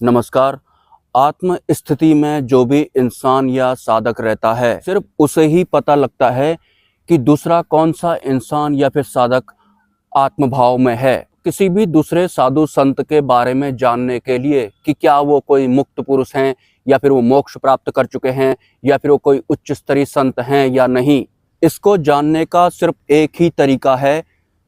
नमस्कार। आत्म स्थिति में जो भी इंसान या साधक रहता है, सिर्फ उसे ही पता लगता है कि दूसरा कौन सा इंसान या फिर साधक आत्मभाव में है। किसी भी दूसरे साधु संत के बारे में जानने के लिए कि क्या वो कोई मुक्त पुरुष हैं या फिर वो मोक्ष प्राप्त कर चुके हैं या फिर वो कोई उच्च स्तरीय संत हैं या नहीं, इसको जानने का सिर्फ एक ही तरीका है,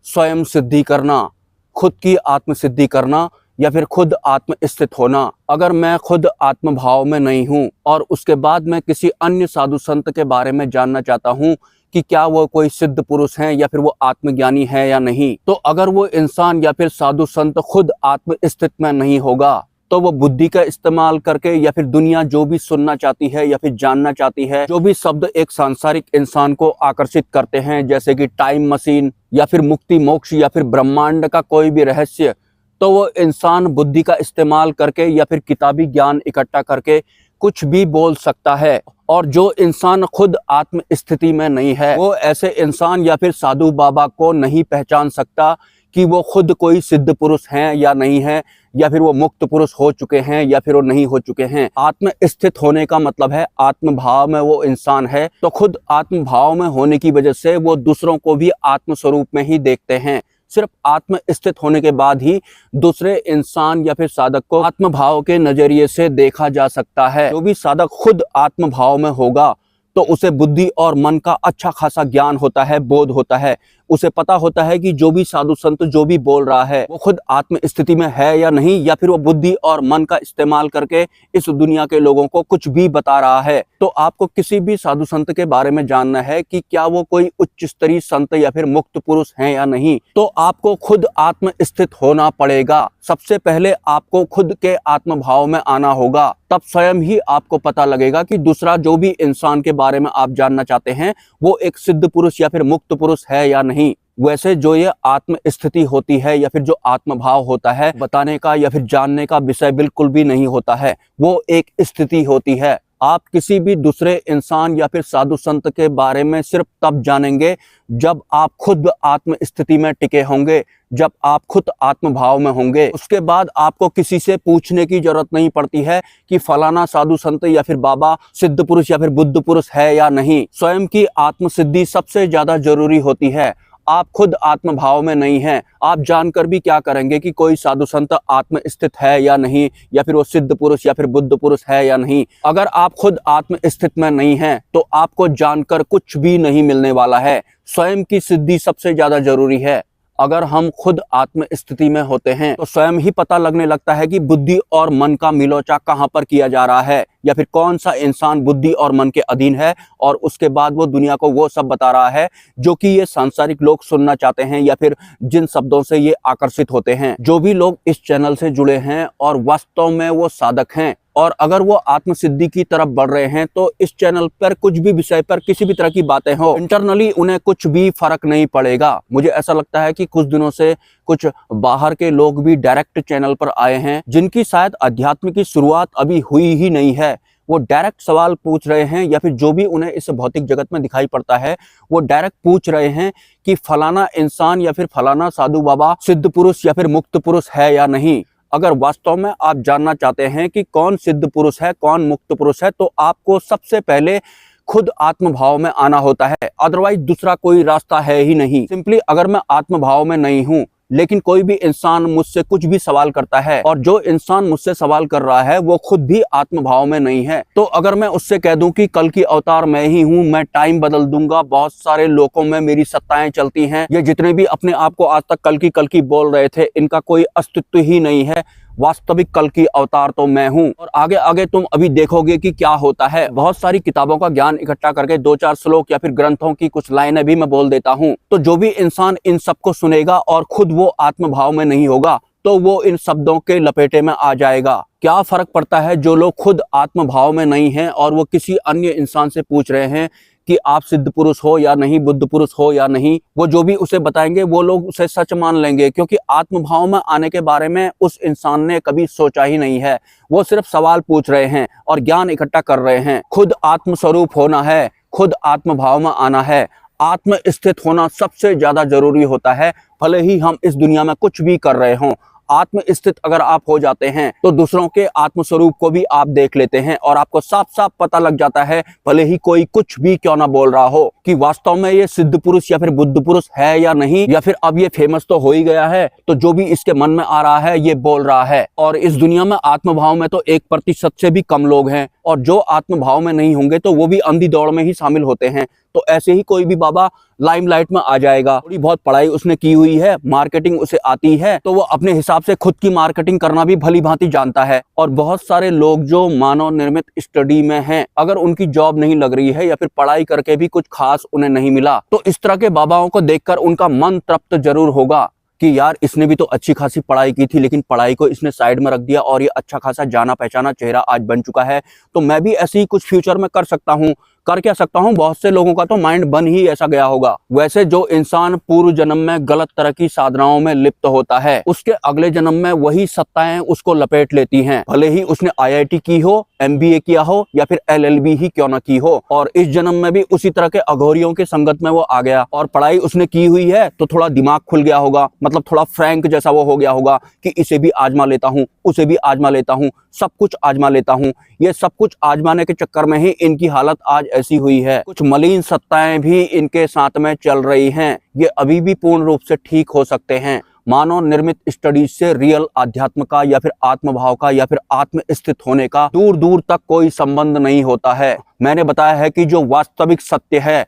स्वयं सिद्धि करना, खुद की आत्म सिद्धि करना या फिर खुद आत्म स्थित होना। अगर मैं खुद आत्म भाव में नहीं हूँ और उसके बाद मैं किसी अन्य साधु संत के बारे में जानना चाहता हूँ कि क्या वो कोई सिद्ध पुरुष हैं या फिर वो आत्मज्ञानी है या नहीं, तो अगर वो इंसान या फिर साधु संत खुद आत्म स्थित में नहीं होगा तो वो बुद्धि का इस्तेमाल करके या फिर दुनिया जो भी सुनना चाहती है या फिर जानना चाहती है, जो भी शब्द एक सांसारिक इंसान को आकर्षित करते हैं, जैसे कि टाइम मशीन या फिर मुक्ति मोक्ष या फिर ब्रह्मांड का कोई भी रहस्य, तो वो इंसान बुद्धि का इस्तेमाल करके या फिर किताबी ज्ञान इकट्ठा करके कुछ भी बोल सकता है। और जो इंसान खुद आत्म स्थिति में नहीं है, वो ऐसे इंसान या फिर साधु बाबा को नहीं पहचान सकता कि वो खुद कोई सिद्ध पुरुष हैं या नहीं है, या फिर वो मुक्त पुरुष हो चुके हैं या फिर वो नहीं हो चुके हैं। आत्म स्थित होने का मतलब है आत्म भाव में वो इंसान है, तो खुद आत्म भाव में होने की वजह से वो दूसरों को भी आत्म स्वरूप में ही देखते हैं। सिर्फ आत्म स्थित होने के बाद ही दूसरे इंसान या फिर साधक को आत्म भाव के नजरिए से देखा जा सकता है। जो भी साधक खुद आत्म भाव में होगा तो उसे बुद्धि और मन का अच्छा खासा ज्ञान होता है, बोध होता है। उसे पता होता है कि जो भी साधु संत जो भी बोल रहा है वो खुद आत्म स्थिति में है या नहीं, या फिर वो बुद्धि और मन का इस्तेमाल करके इस दुनिया के लोगों को कुछ भी बता रहा है। तो आपको किसी भी साधु संत के बारे में जानना है कि क्या वो कोई उच्च स्तरीय संत या फिर मुक्त पुरुष हैं या नहीं, तो आपको खुद आत्म स्थित होना पड़ेगा। सबसे पहले आपको खुद के आत्म भाव में आना होगा, तब स्वयं ही आपको पता लगेगा कि दूसरा जो भी इंसान के बारे में आप जानना चाहते हैं वो एक सिद्ध पुरुष या फिर मुक्त पुरुष है या नहीं। वैसे जो ये आत्म स्थिति होती है या फिर जो आत्म भाव होता है, बताने का या फिर जानने का विषय बिल्कुल भी नहीं होता है, वो एक स्थिति होती है। आप किसी भी दूसरे इंसान या फिर साधु संत के बारे में सिर्फ तब जानेंगे जब आप खुद आत्म स्थिति में टिके होंगे, जब आप खुद आत्म भाव में होंगे। उसके बाद आपको किसी से पूछने की जरूरत नहीं पड़ती है कि फलाना साधु संत या फिर बाबा सिद्ध पुरुष या फिर बुद्ध पुरुष है या नहीं। स्वयं की आत्म सिद्धि सबसे ज्यादा जरूरी होती है। आप खुद आत्म भाव में नहीं हैं, आप जानकर भी क्या करेंगे कि कोई साधु संत आत्म स्थित है या नहीं, या फिर वो सिद्ध पुरुष या फिर बुद्ध पुरुष है या नहीं। अगर आप खुद आत्म स्थित में नहीं हैं तो आपको जानकर कुछ भी नहीं मिलने वाला है। स्वयं की सिद्धि सबसे ज्यादा जरूरी है। अगर हम खुद आत्म स्थिति में होते हैं तो स्वयं ही पता लगने लगता है कि बुद्धि और मन का मिलोचा कहाँ पर किया जा रहा है, या फिर कौन सा इंसान बुद्धि और मन के अधीन है, और उसके बाद वो दुनिया को वो सब बता रहा है जो कि ये सांसारिक लोग सुनना चाहते हैं या फिर जिन शब्दों से ये आकर्षित होते हैं। जो भी लोग इस चैनल से जुड़े हैं और वास्तव में वो साधक हैं और अगर वो आत्म सिद्धि की तरफ बढ़ रहे हैं, तो इस चैनल पर कुछ भी विषय पर किसी भी तरह की बातें हो, इंटरनली उन्हें कुछ भी फर्क नहीं पड़ेगा। मुझे ऐसा लगता है कि कुछ दिनों से कुछ बाहर के लोग भी डायरेक्ट चैनल पर आए हैं जिनकी शायद अध्यात्म की शुरुआत अभी हुई ही नहीं है। वो डायरेक्ट सवाल पूछ रहे हैं, या फिर जो भी उन्हें इस भौतिक जगत में दिखाई पड़ता है वो डायरेक्ट पूछ रहे हैं कि फलाना इंसान या फिर फलाना साधु बाबा सिद्ध पुरुष या फिर मुक्त पुरुष है या नहीं। अगर वास्तव में आप जानना चाहते हैं कि कौन सिद्ध पुरुष है, कौन मुक्त पुरुष है, तो आपको सबसे पहले खुद आत्म भाव में आना होता है। अदरवाइज दूसरा कोई रास्ता है ही नहीं। सिंपली अगर मैं आत्म भाव में नहीं हूं, लेकिन कोई भी इंसान मुझसे कुछ भी सवाल करता है और जो इंसान मुझसे सवाल कर रहा है वो खुद भी आत्म भाव में नहीं है, तो अगर मैं उससे कह दूं कि कल की अवतार मैं ही हूं, मैं टाइम बदल दूंगा, बहुत सारे लोगों में मेरी सत्ताएं चलती हैं, ये जितने भी अपने आप को आज तक कल की बोल रहे थे इनका कोई अस्तित्व ही नहीं है, वास्तविक कल की अवतार तो मैं हूं। और आगे आगे तुम अभी देखोगे कि क्या होता है। बहुत सारी किताबों का ज्ञान इकट्ठा करके 2-4 श्लोक या फिर ग्रंथों की कुछ लाइनें भी मैं बोल देता हूं, तो जो भी इंसान इन सबको सुनेगा और खुद वो आत्म भाव में नहीं होगा तो वो इन शब्दों के लपेटे में आ जाएगा। क्या फर्क पड़ता है जो लोग खुद आत्म भाव में नहीं हैं और वो किसी अन्य इंसान से पूछ रहे हैं कि आप सिद्ध पुरुष हो या नहीं, बुद्ध पुरुष हो या नहीं, वो जो भी उसे बताएंगे वो लोग उसे सच मान लेंगे, क्योंकि आत्म भाव में आने के बारे में उस इंसान ने कभी सोचा ही नहीं है। वो सिर्फ सवाल पूछ रहे हैं और ज्ञान इकट्ठा कर रहे हैं। खुद आत्म स्वरूप होना है, खुद आत्म भाव में आना है, आत्म स्थित होना सबसे ज्यादा जरूरी होता है। भले ही हम इस दुनिया में कुछ भी कर रहे हों, आत्म स्थित अगर आप हो जाते हैं तो दूसरों के आत्म स्वरूप को भी आप देख लेते हैं और आपको साफ साफ पता लग जाता है, भले ही कोई कुछ भी क्यों ना बोल रहा हो, कि वास्तव में ये सिद्ध पुरुष या फिर बुद्ध पुरुष है या नहीं, या फिर अब ये फेमस तो हो ही गया है तो जो भी इसके मन में आ रहा है ये बोल रहा है। और इस दुनिया में आत्मभाव में तो 1% से भी कम लोग हैं, और जो आत्मभाव में नहीं होंगे तो वो भी अंधी दौड़ में ही शामिल होते हैं। तो ऐसे ही कोई भी बाबा लाइमलाइट में आ जाएगा, थोड़ी बहुत पढ़ाई उसने की हुई है, मार्केटिंग उसे आती है, तो वो अपने हिसाब से खुद की मार्केटिंग करना भी भली भांति जानता है। और बहुत सारे लोग जो मानव निर्मित स्टडी में हैं, अगर उनकी जॉब नहीं लग रही है या फिर पढ़ाई करके भी कुछ खास उन्हें नहीं मिला, तो इस तरह के बाबाओं को देखकर उनका मन तृप्त जरूर होगा कि यार इसने भी तो अच्छी खासी पढ़ाई की थी, लेकिन पढ़ाई को इसने साइड में रख दिया और ये अच्छा खासा जाना पहचाना चेहरा आज बन चुका है, तो मैं भी ऐसे ही कुछ फ्यूचर में कर सकता हूँ। कर क्या सकता हूँ, बहुत से लोगों का तो माइंड बन ही ऐसा गया होगा। वैसे जो इंसान पूर्व जन्म में गलत तरह की साधनाओं में लिप्त होता है, उसके अगले जन्म में वही सत्ताएं उसको लपेट लेती हैं, भले ही उसने IIT की हो, MBA किया हो या फिर LLB ही क्यों ना की हो। और इस जन्म में भी उसी तरह के अघोरियों के संगत में वो आ गया, और पढ़ाई उसने की हुई है तो थोड़ा दिमाग खुल गया होगा, मतलब थोड़ा फ्रैंक जैसा वो हो गया होगा कि इसे भी आजमा लेता हूँ, उसे भी आजमा लेता हूँ, सब कुछ आजमा लेता हूँ। ये सब कुछ आजमाने के चक्कर में ही इनकी हालत आज ऐसी हुई है। कुछ मलिन सत्ताएं भी इनके साथ में चल रही हैं, ये अभी भी पूर्ण रूप से ठीक हो सकते हैं। मानव निर्मित स्टडीज से रियल आध्यात्म का या फिर आत्मभाव का या फिर आत्म स्थित होने का दूर दूर तक कोई संबंध नहीं होता है। मैंने बताया है कि जो वास्तविक सत्य है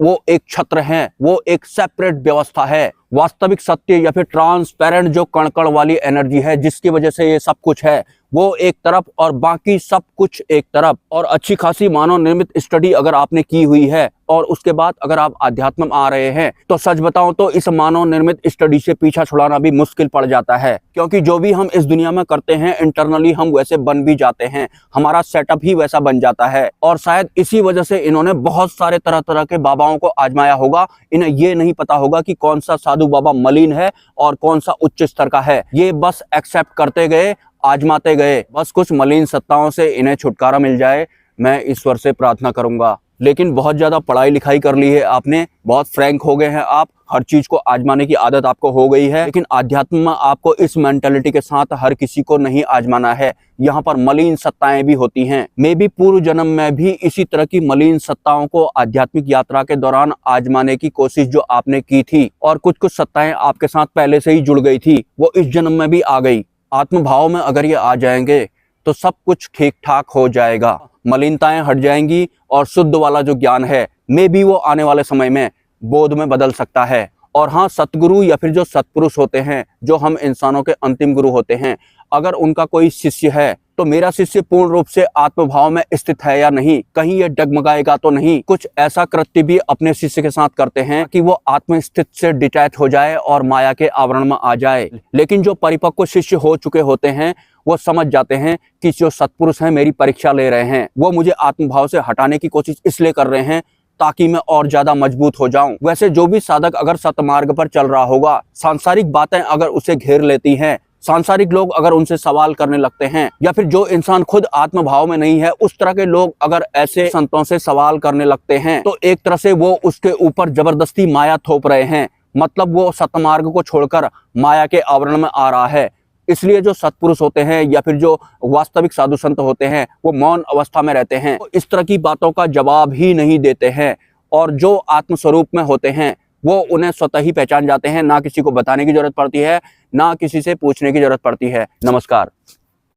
वो एक छत्र है, वो एक सेपरेट व्यवस्था है। वास्तविक सत्य या फिर ट्रांसपेरेंट जो कण-कण वाली एनर्जी है जिसकी वजह से ये सब कुछ है, वो एक तरफ और बाकी सब कुछ एक तरफ। और अच्छी खासी मानव निर्मित स्टडी अगर आपने की हुई है और उसके बाद अगर आप अध्यात्म में आ रहे हैं, तो सच बताऊं तो इस मानव निर्मित स्टडी से पीछा छुड़ाना भी मुश्किल पड़ जाता है, क्योंकि जो भी हम इस दुनिया में करते हैं इंटरनली हम वैसे बन भी जाते हैं, हमारा सेटअप ही वैसा बन जाता है। और शायद इसी वजह से इन्होंने बहुत सारे तरह तरह के बाबाओं को आजमाया होगा। इन्हें ये नहीं पता होगा कि कौन सा साधु बाबा मलिन है और कौन सा उच्च स्तर का है। ये बस एक्सेप्ट करते गए, आजमाते गए। बस कुछ मलिन सत्ताओं से इन्हें छुटकारा मिल जाए, मैं ईश्वर से प्रार्थना करूंगा। लेकिन बहुत ज्यादा पढ़ाई लिखाई कर ली है आपने, बहुत फ्रैंक हो गए हैं आप, हर चीज को आजमाने की आदत आपको हो गई है। लेकिन आध्यात्म में आपको इस मेंटालिटी के साथ हर किसी को नहीं आजमाना है। यहाँ पर मलिन सत्ताएं भी होती हैं। मे भी पूर्व जन्म में भी इसी तरह की मलिन सत्ताओं को आध्यात्मिक यात्रा के दौरान आजमाने की कोशिश जो आपने की थी, और कुछ कुछ सत्ताएं आपके साथ पहले से ही जुड़ गई थी, वो इस जन्म में भी आ गई। आत्मभाव में अगर ये आ जाएंगे तो सब कुछ ठीक ठाक हो जाएगा, मलिनताएं हट जाएंगी और शुद्ध वाला जो ज्ञान है मे भी वो आने वाले समय में बोध में बदल सकता है। और हाँ, सतगुरु या फिर जो सत्पुरुष होते हैं, जो हम इंसानों के अंतिम गुरु होते हैं, अगर उनका कोई शिष्य है तो मेरा शिष्य पूर्ण रूप से आत्मभाव में स्थित है या नहीं, कहीं ये डगमगाएगा तो नहीं। कुछ ऐसा कृत्य भी अपने शिष्य के साथ करते हैं कि वो आत्मस्थित से डिटैच हो जाए और माया के आवरण में आ जाए। लेकिन जो परिपक्व शिष्य हो चुके होते हैं वो समझ जाते हैं कि जो सत्पुरुष हैं मेरी परीक्षा ले रहे हैं, वो मुझे आत्मभाव से हटाने की कोशिश इसलिए कर रहे हैं ताकि मैं और ज्यादा मजबूत हो जाऊं। वैसे जो भी साधक अगर सतमार्ग पर चल रहा होगा, सांसारिक बातें अगर उसे घेर लेती हैं, सांसारिक लोग अगर उनसे सवाल करने लगते हैं, या फिर जो इंसान खुद आत्मभाव में नहीं है उस तरह के लोग अगर ऐसे संतों से सवाल करने लगते हैं, तो एक तरह से वो उसके ऊपर जबरदस्ती माया थोप रहे हैं। मतलब वो सतमार्ग को छोड़कर माया के आवरण में आ रहा है। इसलिए जो सत्पुरुष होते हैं या फिर जो वास्तविक साधु संत होते हैं वो मौन अवस्था में रहते हैं, तो इस तरह की बातों का जवाब ही नहीं देते हैं। और जो आत्मस्वरूप में होते हैं वो उन्हें स्वतः ही पहचान जाते हैं, ना किसी को बताने की जरूरत पड़ती है, ना किसी से पूछने की जरूरत पड़ती है। नमस्कार।